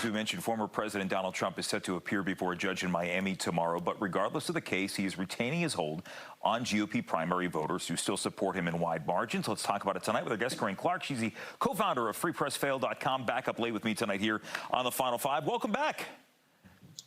As we mentioned, former President Donald Trump is set to appear before a judge in Miami tomorrow. But regardless of the case, he is retaining his hold on GOP primary voters who still support him in wide margins. Let's talk about it tonight with our guest, Corinne Clark. She's the co-founder of FreePressFail.com. Back up late with me tonight here on the Final Five. Welcome back.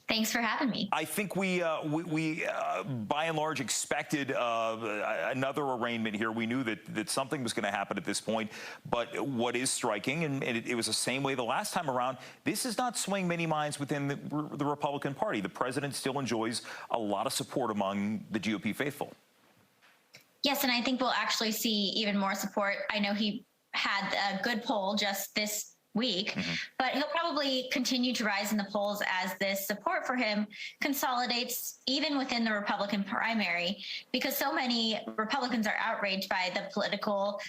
Thanks for having me. I think we by and large expected another arraignment here. We knew that something was going to happen at this point. But what is striking, and it was the same way the last time around, this is not swaying many minds within the Republican Party. The president still enjoys a lot of support among the GOP faithful. Yes, and I think we'll actually see even more support. I know he had a good poll just this week, but he'll probably continue to rise in the polls as this support for him consolidates even within the Republican primary, because so many Republicans are outraged by the political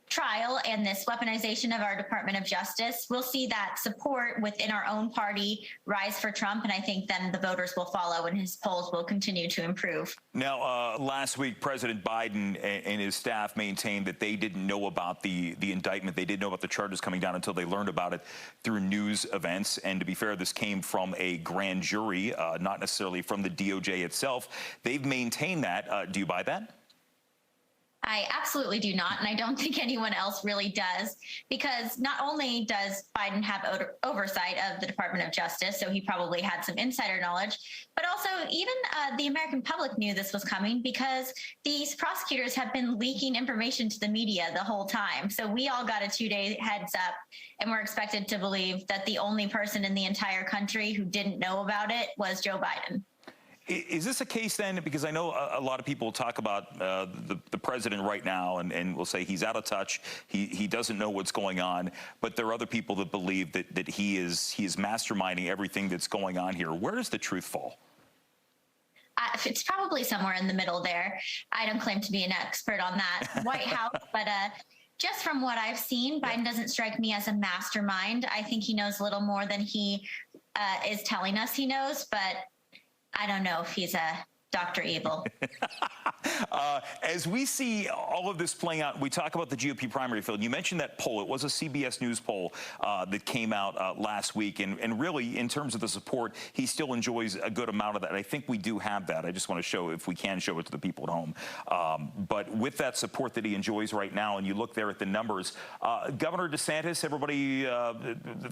trial and this weaponization of our Department of Justice. We'll see that support within our own party rise for Trump, and I think then the voters will follow and his polls will continue to improve. Now, last week, President Biden and his staff maintained that they didn't know about the indictment. They didn't know about the charges coming down until they learned about it through news events. And to be fair, this came from a grand jury, not necessarily from the DOJ itself. They've maintained that. Do you buy that? I absolutely do not, and I don't think anyone else really does, because not only does Biden have oversight of the Department of Justice, so he probably had some insider knowledge, but also even the American public knew this was coming because these prosecutors have been leaking information to the media the whole time. So we all got a 2-day heads up, and we're expected to believe that the only person in the entire country who didn't know about it was Joe Biden. Is this a case then, because I know a lot of people talk about the president right now and will say he's out of touch, he doesn't know what's going on, but there are other people that believe that he is masterminding everything that's going on here. Where does the truth fall? It's probably somewhere in the middle there. I don't claim to be an expert on that White House, but just from what I've seen, Biden doesn't strike me as a mastermind. I think he knows a little more than he is telling us he knows, but I don't know if he's a Dr. Evil. As we see all of this playing out, we talk about the GOP primary field. You mentioned that poll. It was a CBS News poll that came out last week. And really, in terms of the support, he still enjoys a good amount of that. I think we do have that. I just want to show, if we can show it to the people at home. But with that support that he enjoys right now, and you look there at the numbers, Governor DeSantis, everybody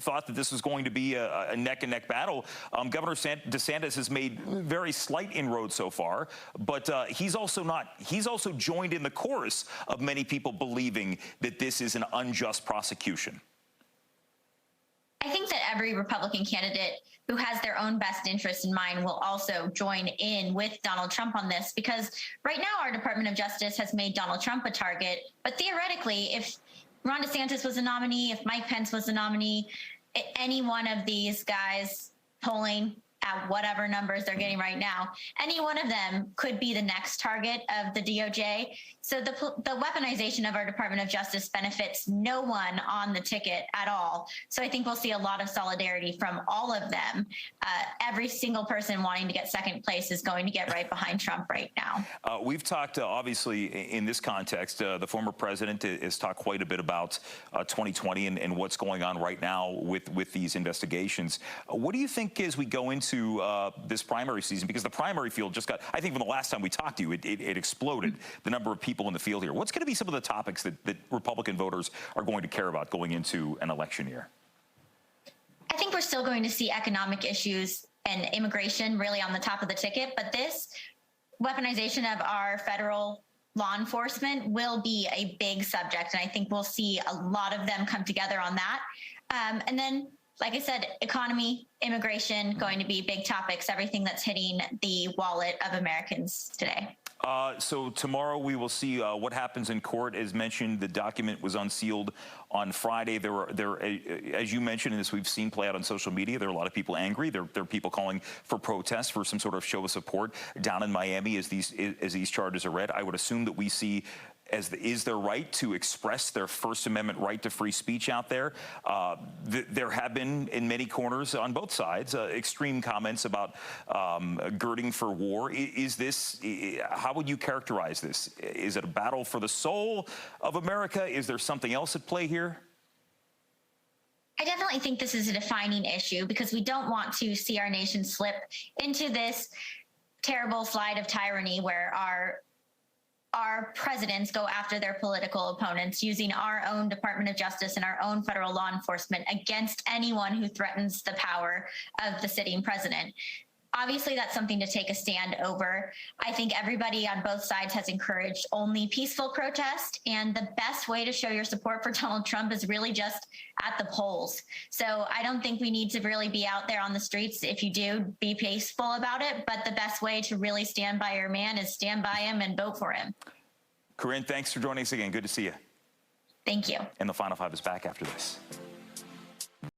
thought that this was going to be a neck-and-neck battle. Governor DeSantis has made very slight inroads so far, but he's also joined in the chorus of many people believing that this is an unjust prosecution. I think that every Republican candidate who has their own best interest in mind will also join in with Donald Trump on this, because right now our Department of Justice has made Donald Trump a target. But theoretically, if Ron DeSantis was a nominee, if Mike Pence was a nominee, any one of these guys polling at whatever numbers they're getting right now, any one of them could be the next target of the DOJ. So the weaponization of our Department of Justice benefits no one on the ticket at all. So I think we'll see a lot of solidarity from all of them. Every single person wanting to get second place is going to get right behind Trump right now. We've talked, obviously, in this context, the former president has talked quite a bit about 2020 and what's going on right now with these investigations. What do you think as we go into this primary season, because the primary field just got, I think from the last time we talked to you, it exploded, the number of people in the field here. What's going to be some of the topics that Republican voters are going to care about going into an election year? I think we're still going to see economic issues and immigration really on the top of the ticket, but this weaponization of our federal law enforcement will be a big subject, and I think we'll see a lot of them come together on that. And then, like I said, economy, immigration, going to be big topics, everything that's hitting the wallet of Americans today. So tomorrow we will see what happens in court. As mentioned, the document was unsealed on Friday. As you mentioned, and as we've seen play out on social media, there are a lot of people angry. There are people calling for protests, for some sort of show of support down in Miami as these charges are read. I would assume that we see is their right to express their First Amendment right to free speech out there. There have been, in many corners on both sides, extreme comments about girding for war. How would you characterize this? Is it a battle for the soul of America? Is there something else at play here? I definitely think this is a defining issue because we don't want to see our nation slip into this terrible slide of tyranny where our presidents go after their political opponents using our own Department of Justice and our own federal law enforcement against anyone who threatens the power of the sitting president. Obviously, that's something to take a stand over. I think everybody on both sides has encouraged only peaceful protest, and the best way to show your support for Donald Trump is really just at the polls. So I don't think we need to really be out there on the streets. If you do, be peaceful about it, but the best way to really stand by your man is stand by him and vote for him. Corinne, thanks for joining us again. Good to see you. Thank you. And the Final Five is back after this.